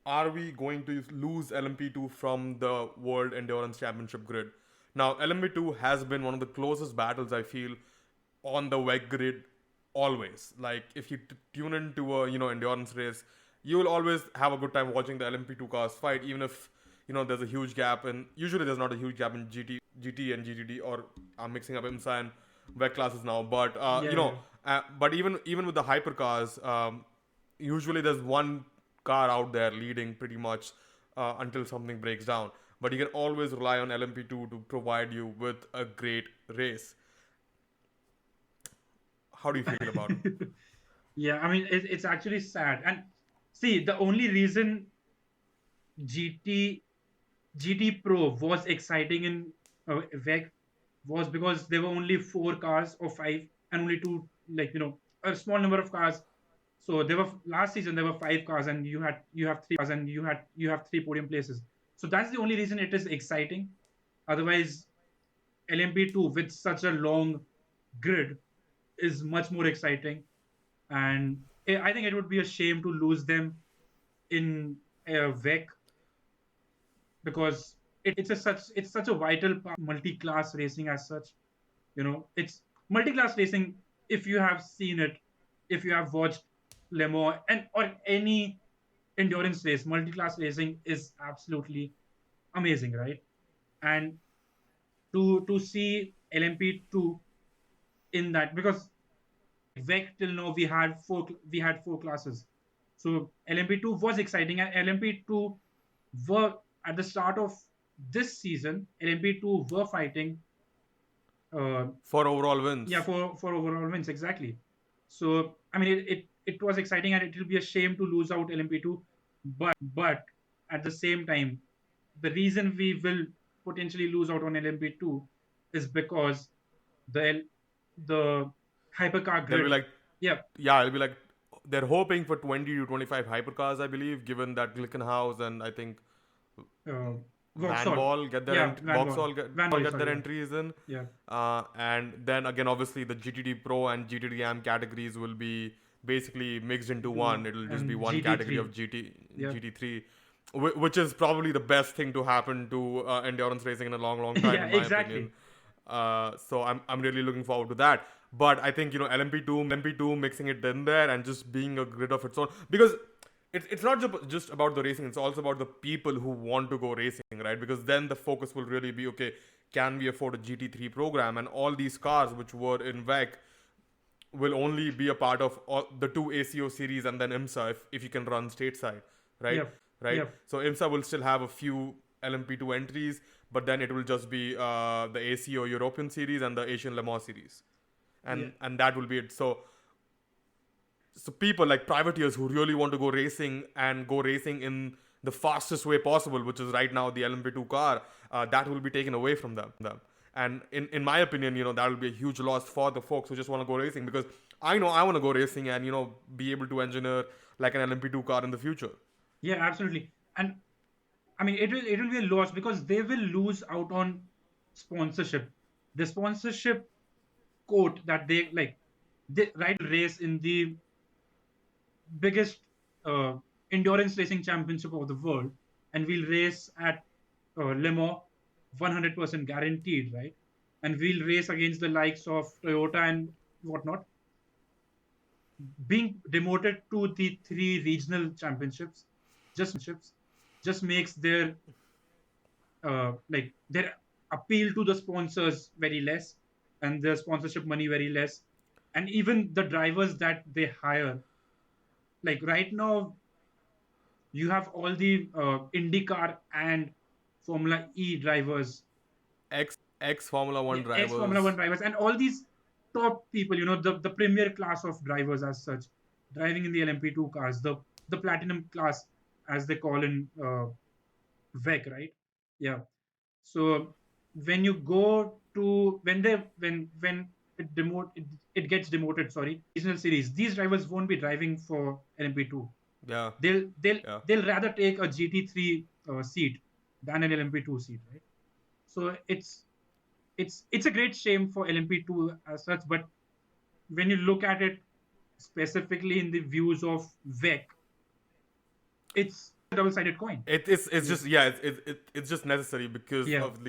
are we going to lose LMP2 from the World Endurance Championship grid? Now, LMP2 has been one of the closest battles I feel on the WEC grid always. Like if you tune into a endurance race, you will always have a good time watching the LMP2 cars fight, even if there's a huge gap. And usually there's not a huge gap in GT and GTD, or I'm mixing up IMSA and WEC classes now. But Yeah, yeah. but even with the hypercars, usually there's one car out there leading pretty much until something breaks down. But you can always rely on LMP2 to provide you with a great race. How do you feel about it? Yeah, I mean, it's actually sad. And see, the only reason GT GT Pro was exciting in WEC was because there were only four cars or five, and only two, like, a small number of cars. So there were last season there were five cars, and you have three podium places. So that's the only reason it is exciting. Otherwise, LMP2 with such a long grid is much more exciting, and I think it would be a shame to lose them in WEC, because it's such a vital part of multi-class racing as such. It's multi-class racing. If you have seen it, if you have watched Le Mans and or any endurance race, multi-class racing is absolutely amazing, right? And to see LMP2 in that, because WEC till now we had four classes. So LMP2 was exciting, and LMP2 were at the start of this season. LMP2 were fighting, uh, For overall yeah, wins. for overall wins, exactly. So I mean, it was exciting, and it will be a shame to lose out LMP2. But at the same time, the reason we will potentially lose out on LMP2 is because the the hypercar They'll be grid. like, Yeah. yeah, it'll be like they're hoping for 20 to 25 hypercars, I believe, given that Glickenhaus and I think uh, Van Vauxhall. Ball get their Yeah, Van Ball. Vauxhall get Sorry, their yeah. entries in, Yeah. and then again, obviously, the GTD Pro and GTD AM categories will be basically mixed into Into one. It'll just be and one category GT3. of Yeah. GT3, which is probably the best thing to happen to endurance racing in a long, long time, Yeah, in my opinion. exactly. So I'm really looking forward to that. But I think LMP2 mixing it in there and just being a grid of its own, because it's not just about the racing, it's also about the people who want to go racing, right? Because then the focus will really be, okay, can we afford a GT3 program? And all these cars which were in WEC will only be a part of all the two ACO series and then IMSA, if you can run stateside, right? Yep. Right. Yep. So IMSA will still have a few LMP2 entries, but then it will just be the ACO European series and the Asian Le Mans series, Yeah. and that will be it. So people like privateers who really want to go racing and go racing in the fastest way possible, which is right now the LMP2 car, that will be taken away from them. And in my opinion, that will be a huge loss for the folks who just want to go racing, because I know I want to go racing and be able to engineer like an LMP2 car in the future. Yeah, absolutely. And I mean, it will be a loss because they will lose out on sponsorship. The sponsorship quote that they like, they right now will race in the biggest uh, endurance racing championship of the world, and we'll race at Le Mans, 100% guaranteed, right? And we'll race against the likes of Toyota and whatnot. Being demoted to the three regional championships just makes their appeal to the sponsors very less, and their sponsorship money very less, and even the drivers that they hire. Like right now, you have all the IndyCar and Formula E drivers, Ex Formula yeah, One ex Formula One drivers. drivers, and all these top people, the premier class of drivers as such, driving in the LMP2 cars, the platinum class, as they call in WEC, right? Yeah. So when you go to when it gets demoted, sorry, regional series, these drivers won't be driving for LMP2. Yeah, They'll they'll yeah. they'll rather take a GT3 seat than an LMP2 seat, right? So it's a great shame for LMP2 as such, but when you look at it specifically in the views of WEC, it's double-sided coin. It's just it's just necessary because of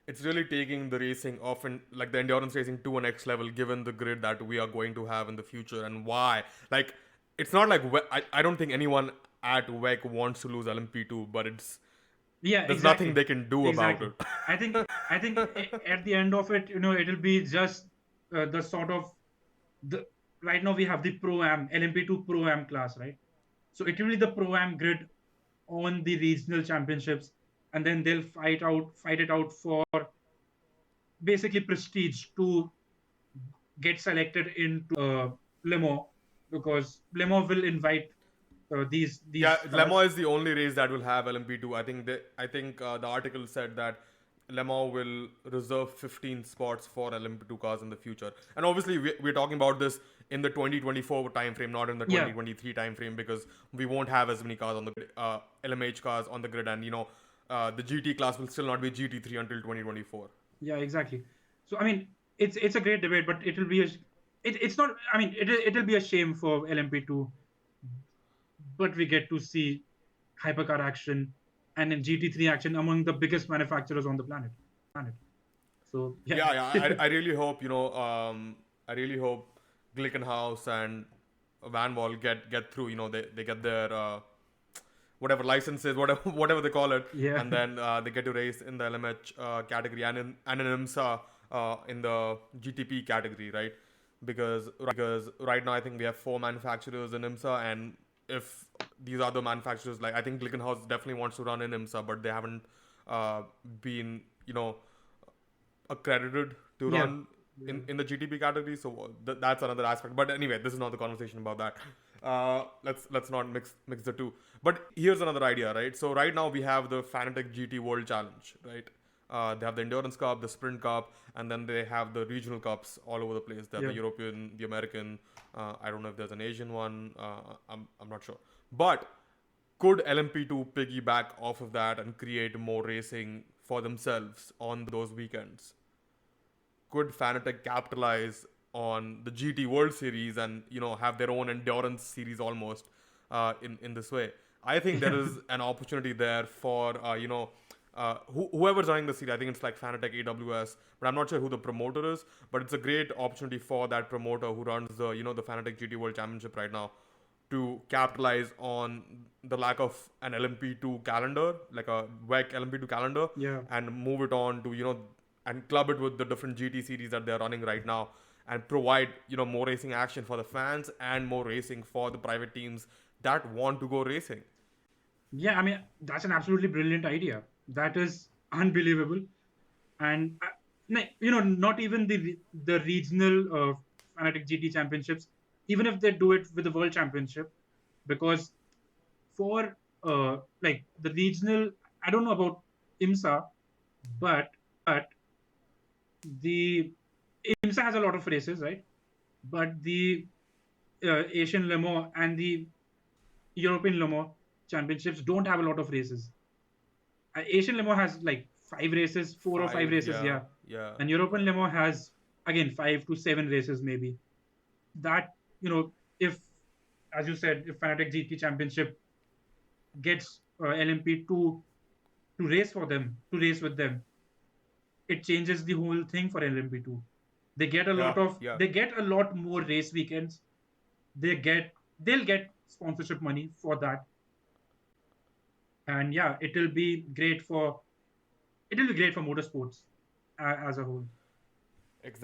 it's really taking the racing often like the endurance racing to a next level given the grid that we are going to have in the future. And why, like, it's not like I don't think anyone at WEC wants to lose LMP2, but there's nothing they can do about it. I think at the end of it, it'll be just the sort of the right now we have the Pro-Am LMP2 Pro-Am class, right? So it will be the Pro-Am grid on the regional championships, and then they'll fight it out for basically prestige to get selected into Lemo, because Lemo will invite these. Yeah, Le Mans is the only race that will have LMP2. I think the article said that Le Mans will reserve 15 spots for LMP2 cars in the future. And obviously, we're talking about this in the 2024 timeframe, not in the 2023 timeframe, because we won't have as many cars on the grid, LMH cars on the grid, and the GT class will still not be GT3 until 2024. Yeah, exactly. So I mean, it's a great debate, but it'll be it's not. I mean, it'll be a shame for LMP2, but we get to see hypercar action and in GT3 action among the biggest manufacturers on the planet. So I really hope I really hope Glickenhaus and Van Wall get through. They get their whatever licenses, whatever they call it, and then they get to race in the LMH category and in IMSA in the GTP category, right? Because right now I think we have 4 manufacturers in IMSA, and if these other manufacturers, like I think Glickenhaus definitely wants to run in IMSA, but they haven't been accredited to run in the GTP category, so that's another aspect. But anyway, this is not the conversation about that. Let's not mix the two. But here's another idea, right? So right now we have the Fanatec GT World Challenge, right? They have the Endurance Cup, the Sprint Cup, and then they have the regional cups all over the place. They have the European, the American. I don't know if there's an Asian one. I'm not sure. But could LMP2 piggyback off of that and create more racing for themselves on those weekends? Could Fanatec capitalize on the GT World Series and have their own endurance series almost in this way? I think there is an opportunity there for whoever's running the series. I think it's like Fanatec AWS, but I'm not sure who the promoter is. But it's a great opportunity for that promoter who runs the the Fanatec GT World Championship right now to capitalize on the lack of an LMP2 calendar, like a WEC LMP2 calendar, and move it on to and club it with the different GT series that they're running right now, and provide more racing action for the fans and more racing for the private teams that want to go racing. Yeah, I mean, that's an absolutely brilliant idea. That is unbelievable. And not even the regional Fanatec GT championships, even if they do it with the World Championship, because for like the regional, I don't know about IMSA, but the IMSA has a lot of races, right? But the Asian Le Mans and the European Le Mans championships don't have a lot of races. Asian Le Mans has like 5 races, 4 or 5 races, yeah. And European Le Mans has again 5 to 7 races maybe. That if, as you said, if Fanatec GT Championship gets LMP2 to race with them, it changes the whole thing for LMP2. They get a lot more race weekends. They'll get sponsorship money for that. And it'll be great for motorsports as a whole. Exactly.